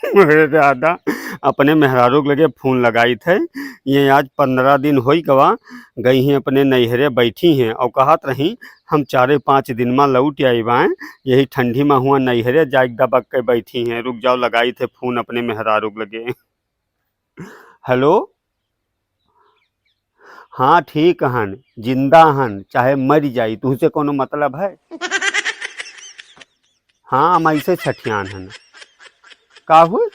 अरे दादा, अपने मेहरारू के लगे फोन लगाई थे। ये आज 15 दिन होई गवा गई हैं, अपने नैहरे बैठी हैं और कहत रही हम 4-5 दिन में लौट आई बाएँ। यही ठंडी में हुआ नैहरे जाके दबक के बैठी हैं। रुक जाओ, लगाई थे फोन अपने मेहरारू के लगे। हेलो। हाँ ठीक हन, जिंदा हन, चाहे मर जाई तुझसे कोनो मतलब है। हाँ हम ऐसे छठियान हन। का हुई?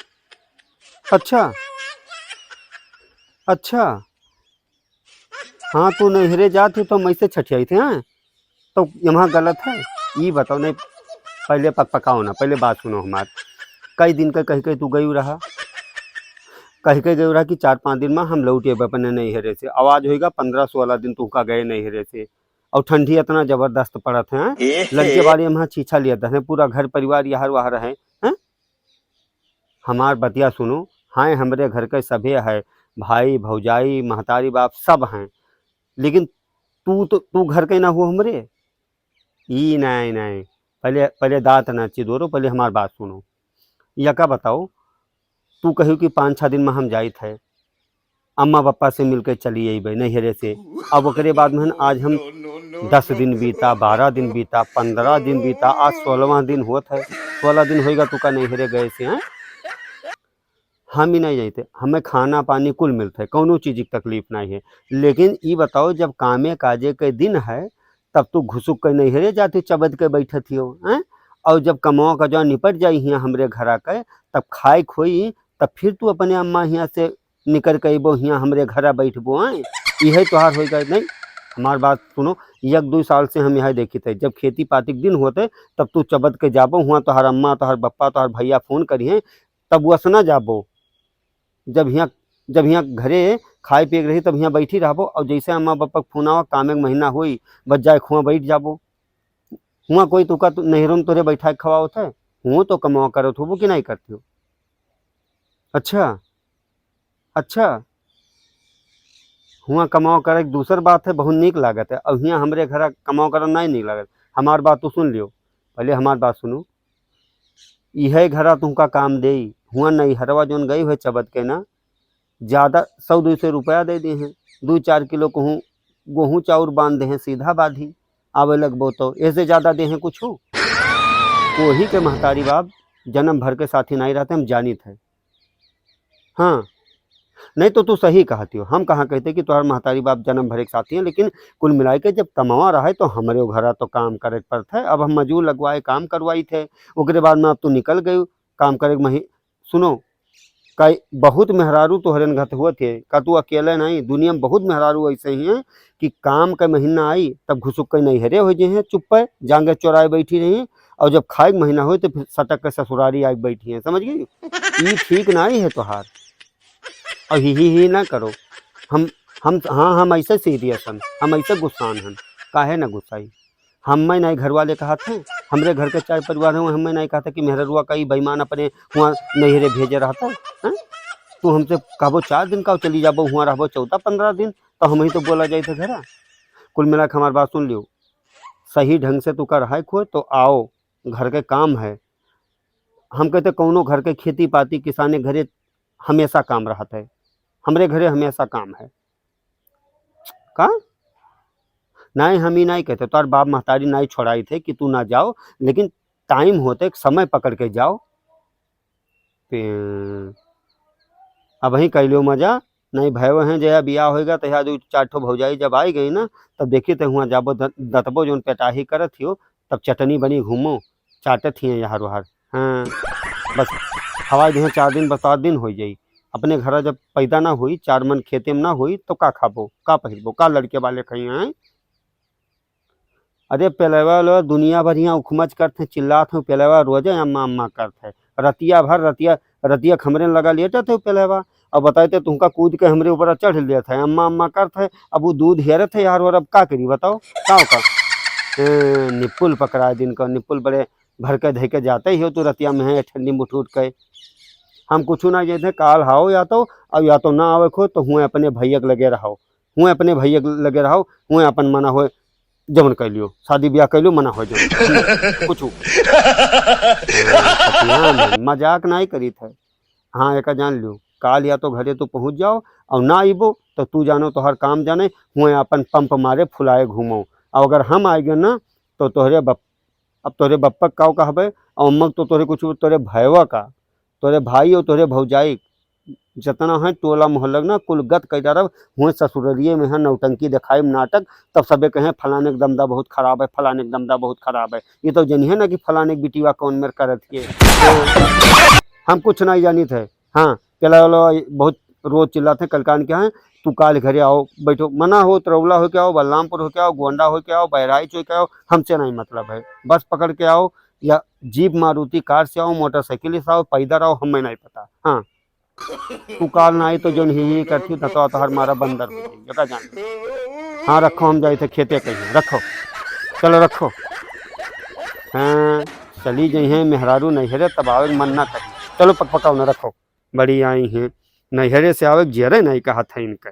अच्छा अच्छा। हाँ तू नैहरे जाती तो हम ऐसे छठियाई थे। हाँ तो यहाँ गलत है। ये बताओ नहीं, पहले पकाओ ना, पहले बात सुनो हमार। कई दिन का कह के तू गई रहा, कह के गई रहा कि 4-5 दिन में हम लौटे अपने नैहरे से। आवाज होगा 15-16 दिन तू का गए नैहरे से, और ठंडी इतना जबरदस्त पड़त है। लगे बारी हम छीछा लिया था, पूरा घर परिवार यहाँ वहाँ रहे हैं। हमार बतिया सुनो। हाँ हमरे घर के सभे है, भाई भौजाई महतारी बाप सब हैं, लेकिन तू घर के ना हो हमरे। ई नहीं नहीं, पहले पहले दांत ना चिदोरो, पहले हमार बात सुनो। या का बताओ, तू कहो कि 5-6 दिन में हम जाइत है, अम्मा पापा से मिलकर चली अबे नैहरे से। अब ओकरे बाद में आज हम 10 दिन बीता, 12 दिन बीता, 15 दिन बीता, आज 16वां दिन होत है। 16 दिन होएगा तू का नैहरे गए से हैं। हम ही नहीं जाते, हमें खाना पानी कुल मिलता है, कोनो चीज़ की तकलीफ नहीं है। लेकिन ये बताओ, जब कामे काजे के दिन है तब तू घुसुक के नैहरे जाती चबद के बैठत हो हैं। और जब कमाओ का जो निपट जाई हियाँ हमरे घर के, तब खाए खोई, तब फिर तू अपने अम्मा हियाँ से निकल के अबो हियाँ हमरे घर बैठबो हैं। यही तोहार हो गए नहीं। हमार बात सुनो, 1-2 साल से हम यहाँ देखी थे, जब खेती पाती के दिन होते तब तू चबद के जाबो हुआ, तोहार अम्मा तोहार बप्पा तोहार भैया फोन करिए तब वसना जाबो। जब यहाँ घरे खाए पिए रही तब यहाँ बैठी रहबो, और जैसे अम्मा पापा फोन आवा काम एक महीना हुई बच जाए खुआ बैठ जाबो। हुआ कोई तुका तो नहरों में तोरे बैठा के खवाओ थे, हुआ तो कमाओ करत हो कि नहीं करती हो। अच्छा अच्छा। हुआ कमाओ करे दूसर बात है, बहुत नीक लागत है। अब यहाँ हमरे घर कमाओ कर नहीं नीक लागत। हमार बात तो सुन लियो, पहले हमार बात सुनो। यह घर तुमका काम दे, हुआ नहीं हरवा जोन गई हुए चबद के ना, ज़्यादा 100-200 रुपया दे दिए हैं। 2-4 किलो गेहूँ चाउर बांध दे हैं, सीधा बाधी आवे लगबो तो ऐसे ज़्यादा दे हैं कुछ। कोही के महतारी बाप जन्म भर के साथी नहीं रहते, हम जानी थे। हाँ नहीं तो तू सही कहती हो, हम कहाँ कहते कि तुम्हारे महतारी बाप जन्म भर के साथी हैं, लेकिन कुल मिलाई के जब कमावा रहा है तो हमारे घर तो काम करे पड़ता है। अब हम मजूर लगवाए काम करवाई थे, उसके बाद में अब तू निकल गई काम करे मही। सुनो, कई बहुत मेहरारू तोहरे घत हुए थे का, तू अकेले नहीं, दुनिया में बहुत मेहरारू ऐसे ही हैं कि काम का महीना आई तब घुसुक के नैहरे हो जाए हैं, चुप पे जांगे चौराए बैठी रही, और जब खाए महीना हो तो फिर सटक के ससुरारी आके बैठी हैं। समझ गई? ये ठीक नहीं है तोहार, और ही ना करो। हम ऐसे सीरियस हन, हम ऐसे गुस्सान हन। काहे ना गुस्साई, हमें नहीं घर वाले कहा थे, हमरे घर के 4 परिवार हैं, हमें नहीं कहा था कि मेहरुआ कई बेईमान अपने वहाँ नैहरे भेजे रहता है। तू हमसे कहबो 4 दिन का चली जाबो, हुआ रहबो 14-15 दिन, तो हम ही तो बोला जाए थे घर। कुल मिला के हमारी बात सुन लियो, सही ढंग से तू कर रहा खो तो आओ, घर के काम है। हम कहते कौनो घर के खेती पाती किसाने घरे हमेशा काम रहता है, हमरे घरे हमेशा काम है। का नहीं, हम ही नहीं कहते, तो बाप महतारी नहीं छोड़ाई थे कि तू ना जाओ, लेकिन टाइम होते समय पकड़ के जाओ। अब वहीं कह लो मजा नहीं भय हैं, जया बिया होएगा तो यहाँ 2-4 ठो भौजाई जब आई गई ना, तब देखी तो हुआ जाबो दतबो जो पेटाही करत हो, तब चटनी बनी घूमो चाटत ही यहाँ रोहार। हाँ बस हवाई दे 4 दिन 7 दिन हो जाई। अपने घर जब पैदा ना हुई, 4 मन खेते में ना हुई तो का खाबो, का पहिरबो, का लड़के वाले खाई हैं। अरे पेलेवा दुनिया भर यहाँ उखमच करते चिल्लात हूँ, पेलेवा रोजे अम्मा अम्मा करते रतिया भर, रतिया खमरे लगा लेते थे पेलेवा, अब बताते तुमका कूद के हमरे ऊपर चढ़ लिया था, अम्मा अम्मा करते। अब वो दूध हेरे थे यार, और अब का करी बताओ का निपुल पकड़ा दिन का, निपुल बड़े भर के धे के जाते ही हो तू रतिया में है ठंडी मुठ उठ के। हम कुछ ना जैसे काल हाओ या तो ना आवे खो तो हुए अपने भैया लगे रहो, हुए अपने भैया लगे रहो, हुए अपन मना हो जमन कर लियो, शादी ब्याह कर लियो मना हो जाओ कुछ। मजाक नहीं करी थे। हाँ एक जान लियो, काल या तो घरे तो पहुँच जाओ और ना आइबो तो तू जानो तोहर काम जाने हुए अपन पंप मारे फुलाए घूमो। और अगर हम आएगे ना तो तोहरे बप अब तोहरे बप्पा का कहबे और अम्मक तो तोहरे कुछ तोहरे भयवा का तोहरे भाई और तोहरे भौजाई जितना है टोला मोहल्ला ना कुल गत कह जा रहा हुए ससुररिये में है नौटंकी दिखाई नाटक। तब सबे कहें फलाने के दमदा बहुत खराब है, फलाने के दमदा बहुत खराब है। ये तो जनिए ना कि फलाने की बिटिया कौन मेरे करत है तो हम कुछ नहीं जानी थे। हाँ चला वाला बहुत रोज चिल्लाते कलकान क्या है तू काल घरे आओ बैठो मना हो तरौला हो के आओ, बलरामपुर हो के आओ, गोंडा हो के आओ, बहराइच हो के आओ, हमसे नहीं मतलब है। बस पकड़ के आओ या जीप मारुति कार से आओ, मोटरसाइकिल से आओ, पैदल आओ, हमें नहीं पता। हाँ तू काल ना आई तो जो ही करती तो हर मारा बंदर हो जाई जगह जान। हाँ रखो हम जाए थे खेते कहीं रखो, चलो रखो। हाँ चली गई हैं मेहरारू नैहरे तब आवे मन ना कही। चलो पक पकाओ ना रखो, बड़ी आई हैं नैहरे से आवे जरे नहीं कहा था इनका।